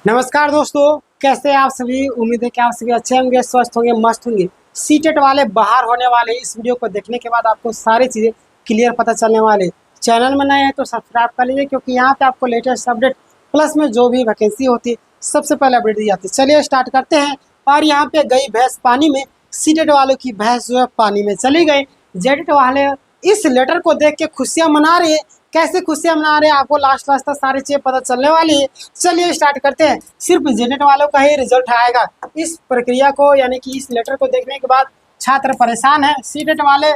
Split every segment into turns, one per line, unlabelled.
नमस्कार दोस्तों, कैसे हैं आप सभी। उम्मीद है कि आप सभी अच्छे होंगे, स्वस्थ होंगे, मस्त होंगे। सीटेट वाले बाहर होने वाले इस वीडियो को देखने के बाद आपको सारी चीज़ें क्लियर पता चलने वाले। चैनल में नए हैं तो सब्सक्राइब कर लीजिए, क्योंकि यहाँ पे आपको लेटेस्ट अपडेट प्लस में जो भी वैकेंसी होती है सबसे पहले अपडेट दी जाती है। चलिए स्टार्ट करते हैं। और यहाँ पे गई भैंस पानी में, सीटेट वालों की भैंस जो है पानी में चली गई। जेटेट वाले इस लेटर को देख के खुशियाँ मना रहे हैं। कैसे खुशियां मना रहे हैं आपको लास्ट तक सारी चीजें पता चलने वाली है। चलिए स्टार्ट करते हैं। सिर्फ जेनेट वालों का ही रिजल्ट आएगा। इस प्रक्रिया को यानी कि इस लेटर को देखने के बाद छात्र परेशान है। सीटेट वाले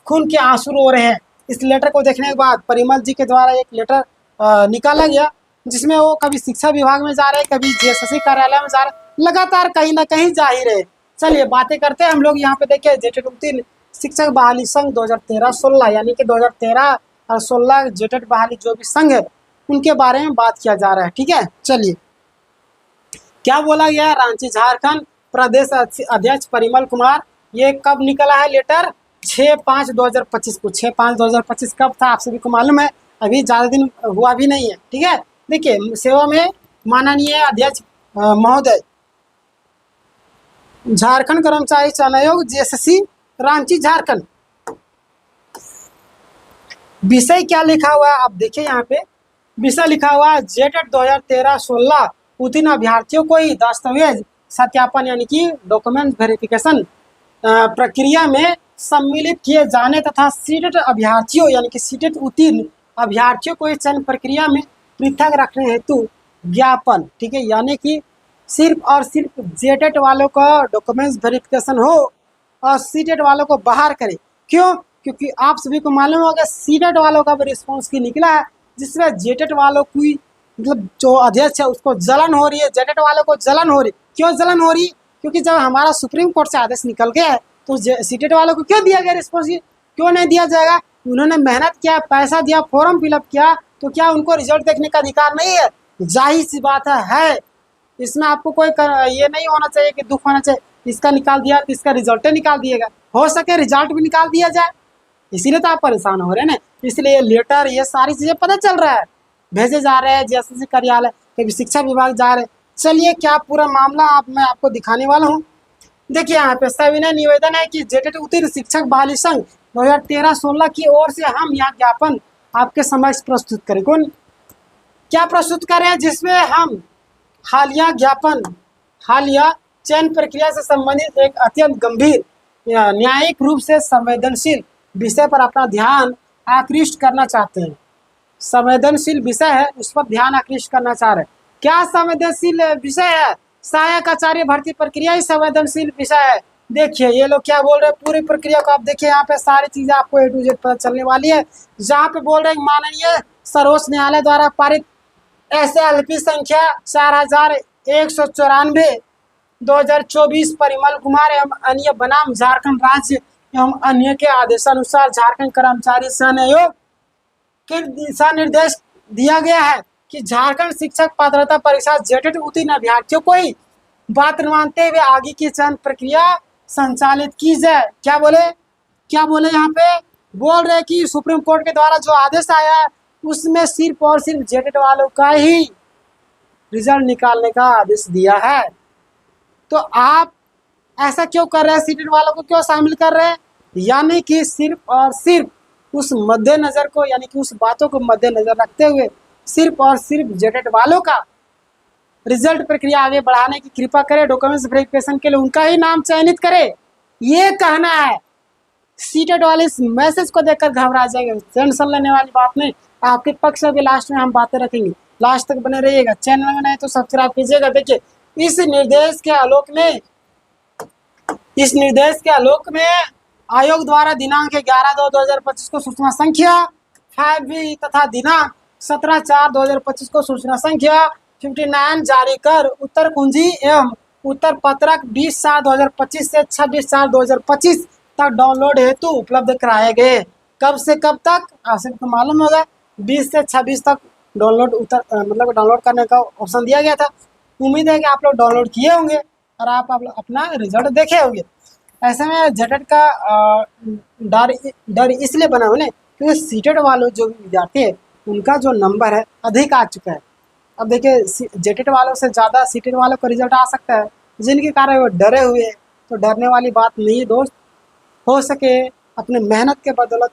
खून के आंसू रो रहे हैं। इस लेटर को देखने के बाद परिमल जी के द्वारा एक लेटर निकाला गया, जिसमें वो कभी शिक्षा विभाग में जा रहे, कभी जेएसएससी कार्यालय में जा रहे, लगातार कहीं ना कहीं जा ही रहे। चलिए बातें करते हैं हम लोग। यहाँ पे देखिए जेटेट उत्तीर्ण शिक्षक बहाली संघ 2013-16 यानी कि 2013 और 16 जेटेट बहाली जो भी संघ है उनके बारे में बात किया जा रहा है। ठीक है, चलिए क्या बोला गया। रांची झारखंड प्रदेश अध्यक्ष परिमल कुमार, ये कब निकला है लेटर? 6/5/2025 को। 6/5/2025 कब था आप सभी को मालूम है, अभी ज़्यादा दिन हुआ भी नहीं है। ठीक है, देखिए सेवा में माननीय अध्यक्ष महोदय, झारखंड कर्मचारी चयन आयोग जेएसएससी रांची झारखंड। विषय क्या लिखा हुआ है आप देखिए। यहाँ पे विषय लिखा हुआ है जेटेट 2013-16 उत्तीर्ण अभ्यर्थियों को ही दस्तावेज सत्यापन यानी कि डॉक्यूमेंट वेरिफिकेशन प्रक्रिया में सम्मिलित किए जाने तथा सीटेट अभ्यर्थियों यानी कि सीटेट उत्तीर्ण अभ्यर्थियों को इस चयन प्रक्रिया में पृथक रखने हेतु ज्ञापन। ठीक है, यानी कि सिर्फ और सिर्फ जेटेट वालों का डॉक्यूमेंट्स वेरिफिकेशन हो और सीटेट वालों को बाहर करे। क्यों? क्योंकि आप सभी को मालूम होगा सीटेट वालों का भी रिस्पॉन्स की निकला है, जिसमें जेटेट वालों की मतलब जो अध्यक्ष है उसको जलन हो रही है। जेटेट वालों को जलन हो रही। क्यों जलन हो रही? क्योंकि जब हमारा सुप्रीम कोर्ट से आदेश निकल गया है तो सीटेट वालों को क्यों दिया गया रिस्पॉन्स? क्यों नहीं दिया जाएगा? उन्होंने मेहनत किया, पैसा दिया, फॉर्म फिलअप किया, तो क्या उनको रिजल्ट देखने का अधिकार नहीं है? जाहिर सी बात है। इसमें आपको कोई ये नहीं होना चाहिए कि दुख होना चाहिए इसका निकाल दिया तो इसका रिजल्ट निकाल दिएगा। हो सके रिजल्ट भी निकाल दिया जाए, इसीलिए तो आप परेशान हो रहे हैं ना। इसलिए लेटर ये सारी चीज़ें पता चल रहा है, भेजे जा रहे हैं जेएसएससी कार्यालय, कभी शिक्षा विभाग जा रहे हैं। चलिए क्या पूरा मामला मैं आपको दिखाने वाला हूँ। देखिए यहाँ पे सविनय निवेदन है कि जेटेट उत्तीर्ण शिक्षक बहाली संघ 2013-16 की ओर से हम यह ज्ञापन आपके समक्ष प्रस्तुत करें। कौन क्या प्रस्तुत करें? जिसमें हम हालिया चयन प्रक्रिया से संबंधित एक अत्यंत गंभीर न्यायिक रूप से संवेदनशील विषय पर अपना ध्यान आकृष्ट करना चाहते हैं। संवेदनशील विषय है, उस पर ध्यान आकृष्ट करना चाह रहे हैं। क्या संवेदनशील विषय है? सहायक आचार्य भर्ती प्रक्रिया ही संवेदनशील विषय है। देखिए ये लोग क्या बोल रहे हैं, पूरी प्रक्रिया को आप देखिए। यहाँ पे सारी चीजें आपको A to Z पता चलने वाली है। जहाँ पे बोल रहे हैं माननीय सर्वोच्च न्यायालय द्वारा पारित SLP संख्या 4194 2024 परिमल कुमार एवं अन्य बनाम झारखंड राज्य एवं अन्य के आदेशानुसार झारखंड कर्मचारी चयन आयोग के दिशा निर्देश दिया गया है कि झारखंड शिक्षक पात्रता परीक्षा जेटेट उत्तीर्ण अभ्यर्थियों को ही पात्र मानते हुए आगे की चयन प्रक्रिया संचालित की जाए। क्या बोले यहाँ पे बोल रहे कि सुप्रीम कोर्ट के द्वारा जो आदेश आया है उसमें सिर्फ और सिर्फ जेटेट वालों का ही रिजल्ट निकालने का आदेश दिया है। तो आप ऐसा क्यों कर रहे हैं? सीटेट वालों को क्यों शामिल कर रहे हैं? यानी कि सिर्फ और सिर्फ उस मद्देनजर को यानी कि उस बातों को मद्देनजर रखते हुए सिर्फ और सिर्फ जेटेट वालों का रिजल्ट प्रक्रिया आगे बढ़ाने की कृपा करे, डॉक्यूमेंट्स वेरिफिकेशन के लिए उनका ही नाम चयनित करे, ये कहना है। सीटेट वाले इस मैसेज को देखकर घबरा जाएंगे। टेंशन लेने वाली बात नहीं, आपके पक्ष में भी लास्ट में हम बातें रखेंगे। लास्ट तक बने रहिएगा। चैनल में नहीं तो सब्सक्राइब कीजिएगा। देखिए इस निर्देश के आलोक में आयोग द्वारा दिनांक 11/2/2025 को सूचना संख्या 5B तथा दिनांक 17/4/2025 को सूचना संख्या 59 जारी कर उत्तर कुंजी एवं उत्तर पत्रक 20/4/2025 से 26/4/2025 तक डाउनलोड हेतु उपलब्ध कराए गए। कब से कब तक आप सबको मालूम होगा, 20 से 26 तक डाउनलोड करने का ऑप्शन दिया गया था। उम्मीद है कि आप लोग डाउनलोड किए होंगे और आप अपना रिजल्ट देखे होंगे। ऐसे में जेटेट का डर इसलिए बना हुआ ना क्योंकि सीटेट वालों जो विद्यार्थी है उनका जो नंबर है अधिक आ चुका है। अब देखिए जेटेट वालों से ज़्यादा सीटेट वालों का रिजल्ट आ सकता है, जिनके कारण वो डरे हुए हैं। तो डरने वाली बात नहीं है दोस्त। हो सके अपने मेहनत के बदौलत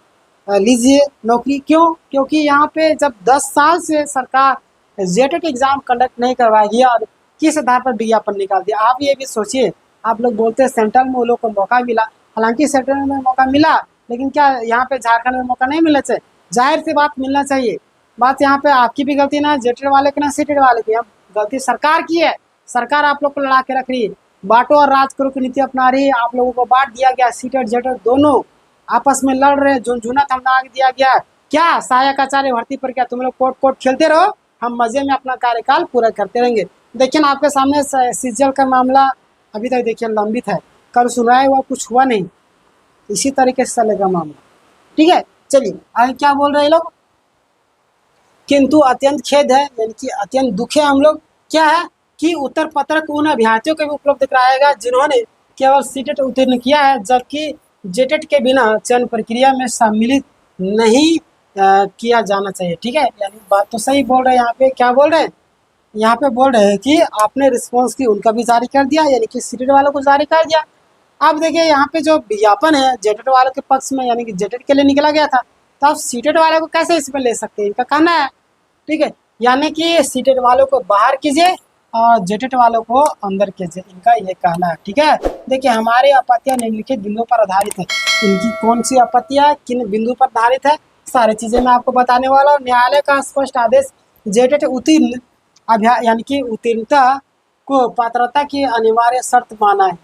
लीजिए नौकरी। क्यों? क्योंकि यहाँ पे जब 10 साल से सरकार जेटेट एग्ज़ाम कंडक्ट नहीं करवाएगी और किस आधार पर विज्ञापन निकाल दिया। आप ये भी सोचिए, आप लोग बोलते हैं सेंट्रल में वो लोग को मौका मिला, हालांकि सेंट्रल में मौका मिला, लेकिन क्या यहाँ पे झारखंड में मौका नहीं मिलना चाहिए? जाहिर सी बात मिलना चाहिए। बात यहाँ पे आपकी भी गलती ना जेटेट वाले की ना सीटेट वाले की, अब गलती सरकार की है। सरकार आप लोग को लड़ा के रख रही है, बांटो और राज करो की नीति अपना रही है। आप लोगों को बांट दिया गया, सीटेट जेटेट दोनों आपस में लड़ रहे, झुनझुना थमना दिया गया। क्या सहायक आचार्य भर्ती पर क्या तुम लोग कोर्ट कोर्ट खेलते रहो, हम मजे में अपना कार्यकाल पूरा करते रहेंगे। देखिए ना, आपके सामने सीजीएल का मामला अभी तक देखिए लंबित है, कल सुनाया हुआ कुछ हुआ नहीं, इसी तरीके से चलेगा मामला। ठीक है, चलिए आगे क्या बोल रहे हैं लोग। किंतु अत्यंत खेद है, यानी कि अत्यंत दुख है हम लोग, क्या है कि उत्तर पत्रक उन अभ्यर्थियों को भी उपलब्ध कराएगा जिन्होंने केवल सीटेट उत्तीर्ण किया है, जबकि जेटेट के बिना चयन प्रक्रिया में सम्मिलित नहीं किया जाना चाहिए। ठीक है, यानी बात तो सही बोल रहे हैं। यहाँ पे क्या बोल रहे हैं, यहाँ पे बोल रहे हैं कि आपने रिस्पॉन्स की उनका भी जारी कर दिया, यानी कि सीटेट वालों को जारी कर दिया। अब देखिए यहाँ पे जो विज्ञापन है जेटेट वालों के पक्ष में, यानी कि जेटेट के लिए निकला गया था, तो आप सीटेट वाले को कैसे इसमें ले सकते हैं, इनका कहना है। ठीक है, यानी कि सीटेट वालों को बाहर कीजिए और जेटेट वालों को अंदर कीजिए, इनका ये कहना है। ठीक है, देखिए हमारी आपत्तियां निम्नलिखित बिंदुओं पर आधारित है। इनकी कौन सी आपत्तियां किन बिंदु पर आधारित है, सारी चीजें मैं आपको बताने वाला हूँ। न्यायालय का स्पष्ट आदेश जेटेट उत्तीर्ण यानी कि उत्तीर्णता को पात्रता की अनिवार्य शर्त माना है।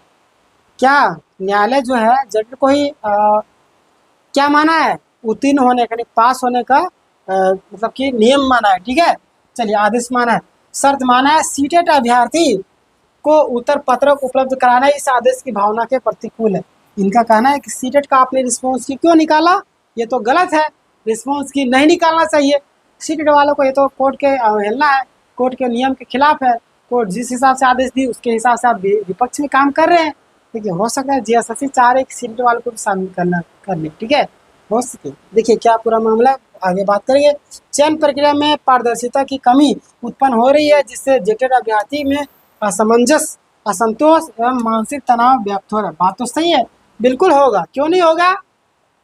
क्या न्यायालय जो है जेटेट को ही क्या माना है, उत्तीर्ण होने का, पास होने का मतलब कि नियम माना है। ठीक है, चलिए आदेश माना है, शर्त माना है। सीटेट अभ्यर्थी को उत्तर पत्रक उपलब्ध कराना इस आदेश की भावना के प्रतिकूल है। इनका कहना है कि सीटेट का आपने रिस्पॉन्स की क्यों निकाला, ये तो गलत है, रिस्पॉन्स की नहीं निकालना चाहिए। सीटेट वालों को ये तो कोर्ट के अवहेलना है, कोर्ट के नियम के खिलाफ है। कोर्ट जिस हिसाब से आदेश दी उसके हिसाब से आप विपक्ष में काम कर रहे हैं। देखिए हो सकता है जीएसएससी चाह रहे कि सीटेट वालों को भी शामिल कर ले। ठीक है, हो सके। देखिए क्या पूरा मामला, आगे बात करेंगे। चयन प्रक्रिया में पारदर्शिता की कमी उत्पन्न हो रही है, जिससे जेटेट अभ्यर्थी में असमंजस, असंतोष एवं मानसिक तनाव व्याप्त हो रहा है। बात तो सही है, बिल्कुल होगा, क्यों नहीं होगा।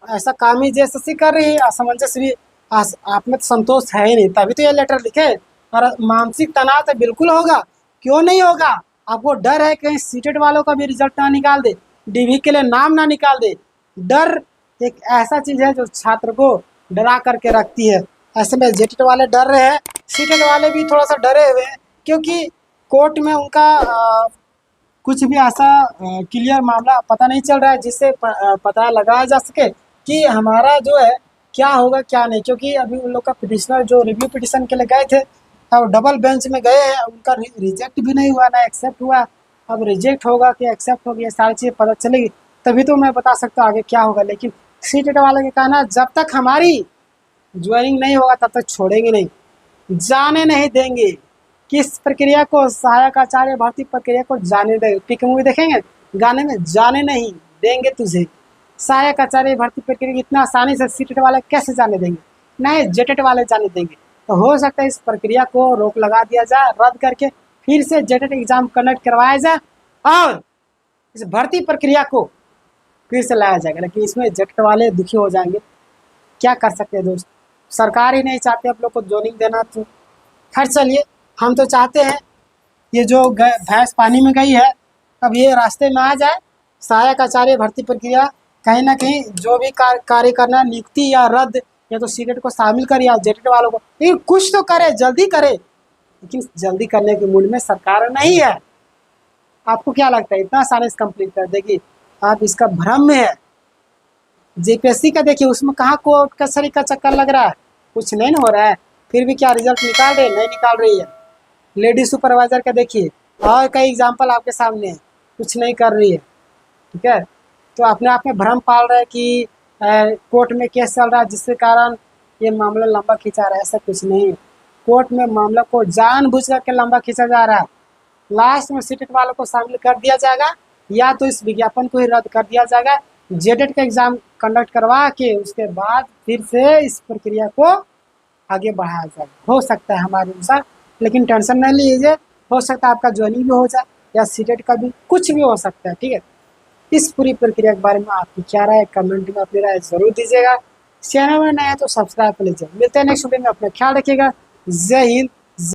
ऐसा काम ही जीएसएससी कर रही है, असमंजस भी आप में तो संतोष है ही नहीं, तभी तो ये लेटर लिखे। और मानसिक तनाव तो बिल्कुल होगा, क्यों नहीं होगा। आपको डर है कहीं सीटेट वालों का भी रिजल्ट ना निकाल दे, डीवी के लिए नाम ना निकाल दे। डर एक ऐसा चीज है जो छात्र को डरा करके रखती है। ऐसे में जेटेट वाले डर रहे हैं, सीटेट वाले भी थोड़ा सा डरे हुए हैं, क्योंकि कोर्ट में उनका कुछ भी ऐसा क्लियर मामला पता नहीं चल रहा है जिससे पता लगाया जा सके कि हमारा जो है क्या होगा क्या नहीं। क्योंकि अभी उन लोग का पिटिशनर जो रिव्यू पिटिशन के लिए गए थे, अब डबल बेंच में गए हैं, उनका रिजेक्ट भी नहीं हुआ ना एक्सेप्ट हुआ। अब रिजेक्ट होगा कि एक्सेप्ट होगी, ये सारी चीज़ें पता चलेगी, तभी तो मैं बता सकता हूँ आगे क्या होगा। लेकिन सीटेट वाले का कहना, जब तक हमारी ज्वाइनिंग नहीं होगा तब तक छोड़ेंगे नहीं, जाने नहीं देंगे। किस प्रक्रिया को, सहायक आचार्य भर्ती प्रक्रिया को जाने देंगे। पिक मूवी देखेंगे गाने में, जाने नहीं देंगे तुझे। सहायक आचार्य भर्ती प्रक्रिया इतना आसानी से सीटेट वाले कैसे जाने देंगे, नहीं जेटेट वाले जाने देंगे। तो हो सकता है इस प्रक्रिया को रोक लगा दिया जाए, रद्द करके फिर से जेटेट एग्जाम कंडक्ट करवाया जाए और इस भर्ती प्रक्रिया को फिर से लाया जाएगा। लेकिन इसमें जेटेट वाले दुखी हो जाएंगे, क्या कर सकते हैं दोस्त, सरकार ही नहीं चाहते आप लोग को जोनिंग देना। तो खैर चलिए, हम तो चाहते हैं ये जो भैंस पानी में गई है अब ये रास्ते में आ जाए। सहायक आचार्य भर्ती प्रक्रिया कहीं ना कहीं जो भी कार्य करना, नियुक्ति या रद्द, या तो सीटेट को शामिल करे या जेटेट वालों को, लेकिन कुछ तो करे, जल्दी करे। लेकिन जल्दी करने के मूड में सरकार नहीं है। आपको क्या लगता है इतना आसानी से कंप्लीट कर देगी? आप इसका भ्रम में है। जेपीएससी का देखिए, उसमें कहाँ कोर्ट कचहरी का चक्कर लग रहा है, कुछ नहीं हो रहा है, फिर भी क्या रिजल्ट निकाल रही है, नहीं निकाल रही है। लेडी सुपरवाइजर का देखिए, और कई एग्जाम्पल आपके सामने है, कुछ नहीं कर रही है। ठीक है, तो अपने आप में भ्रम पाल रहा है कि कोर्ट में केस चल रहा है जिसके कारण ये मामला लंबा खींचा रहा है। ऐसा कुछ नहीं है, कोर्ट में मामला को जानबूझ करके लंबा खींचा जा रहा है। लास्ट में सीटेट वालों को शामिल कर दिया जाएगा, या तो इस विज्ञापन को ही रद्द कर दिया जाएगा, जेटेट का एग्जाम कंडक्ट करवा के उसके बाद फिर से इस प्रक्रिया को आगे बढ़ाया जाएगा। हो सकता है हमारे अनुसार लेकिन टेंशन नहीं लीजिए, हो सकता है आपका ज्वाइनिंग भी हो जाए या सीटेट का भी कुछ भी हो सकता है, ठीक है। इस पूरी प्रक्रिया के बारे में आपकी क्या राय है, कमेंट में अपनी राय जरूर दीजिएगा। चैनल में नया है तो सब्सक्राइब कर लीजिए। मिलते हैं नेक्स्ट वीडियो में, अपना ख्याल रखिएगा। जय हिंद,